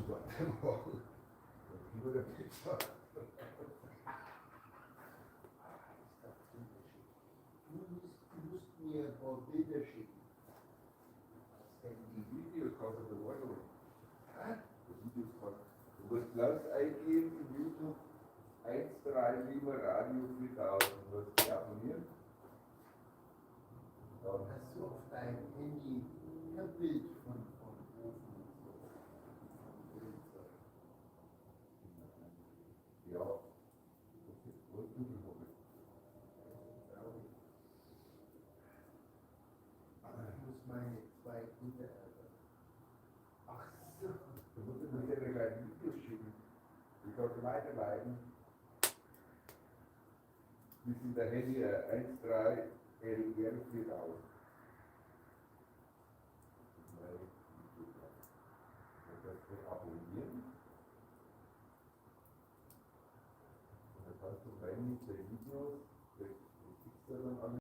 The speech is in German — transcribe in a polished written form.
Warte morgen. Nur der Pizza. Du musst mir ein paar Bilder schicken. Die Videos kannst du da anschauen. Hä? Die Videos kannst du. Du musst bloß eingeben in YouTube 137 Radio 4000. Du musst die abonnieren. Dann Hast du auf deinem Handy ein Bild von Ofen und so? ja. Das ist wohl Dunkelhobbel. Aber ich muss meine zwei Kinder ärgern. Ach so. Du musst mir ja gleich Videos schicken. Die kannst du weiterleiten. Die sind der Handy 13 LR 4000. Abonnieren. Und dann kannst du rein mit den Videos, das kriegst du dann alles.